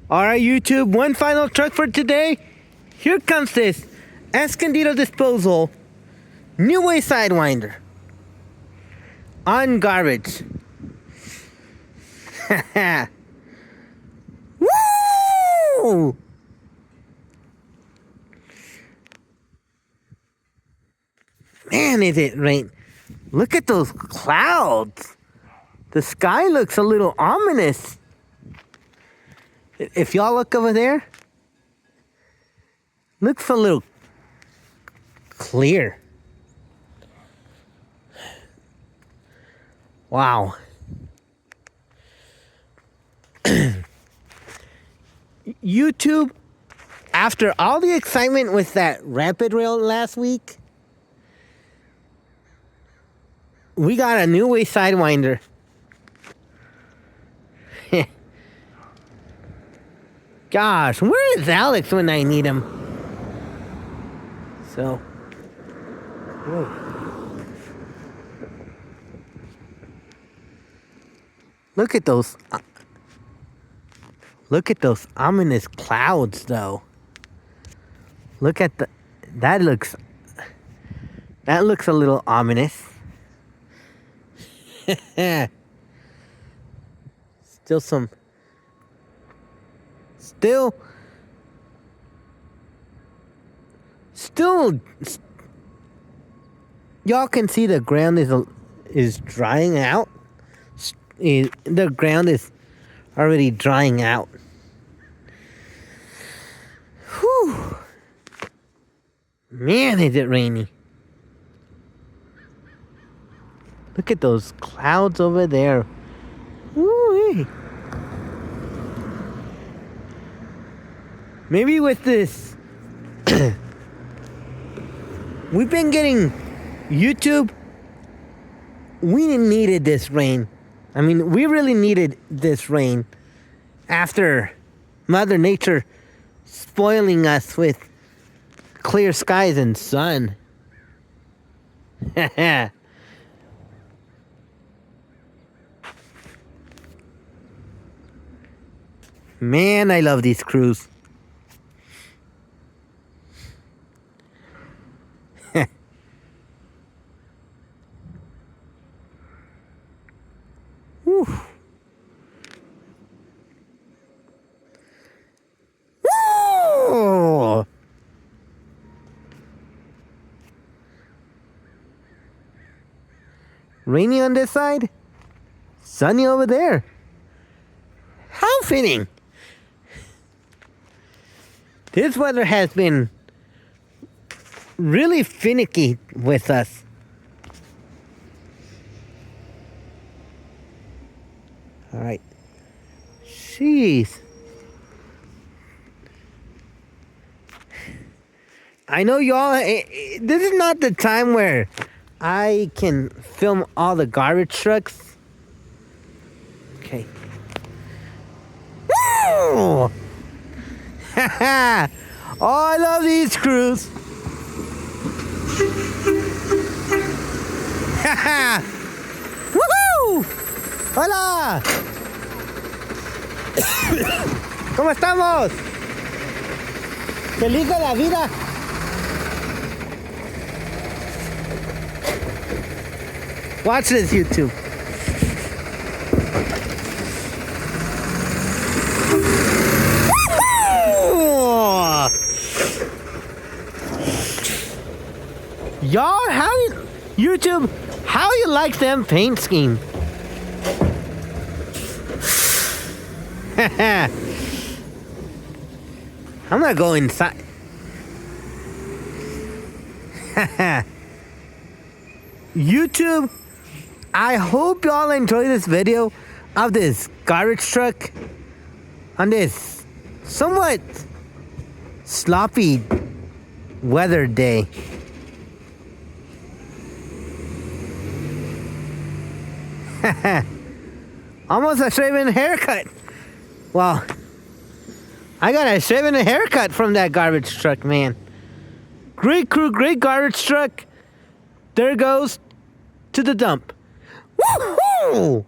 Alright, YouTube, one final truck for today. Here comes this Escondido disposal NewWay Sidewinder on garbage. Woo! Man, is it rain? Look at those clouds. The sky looks a little ominous. If y'all look over there, looks a little clear. Wow. YouTube, after all the excitement with that rapid rail last week, we got a NewWay Sidewinder. Gosh, where is Alex when I need him? So, whoa. Look at those ominous clouds, though. Look at that looks a little ominous. Still, y'all can see the ground is drying out. The ground is already drying out. Whew. Man, is it rainy. Look at those clouds over there. Woo-wee. Maybe with this, we've been getting YouTube. We needed this rain. I mean, we really needed this rain after Mother Nature spoiling us with clear skies and sun. Man, I love these crews. Woo. Woo. Rainy on this side, sunny over there. How fitting. This weather has been really finicky with us. All right. Jeez. I know y'all, this is not the time where I can film all the garbage trucks. Okay. Woo! Oh, I love these crews. Woohoo! Hola. ¿Cómo estamos? Feliz de la vida. Watch this, YouTube. Y'all, YouTube, how you like them paint scheme? I'm gonna go inside. YouTube, I hope y'all enjoy this video of this garbage truck on this somewhat sloppy weather day. Almost a shaven haircut. Well, I got a shaven haircut from that garbage truck, man. Great crew, great garbage truck. There goes to the dump. Woohoo!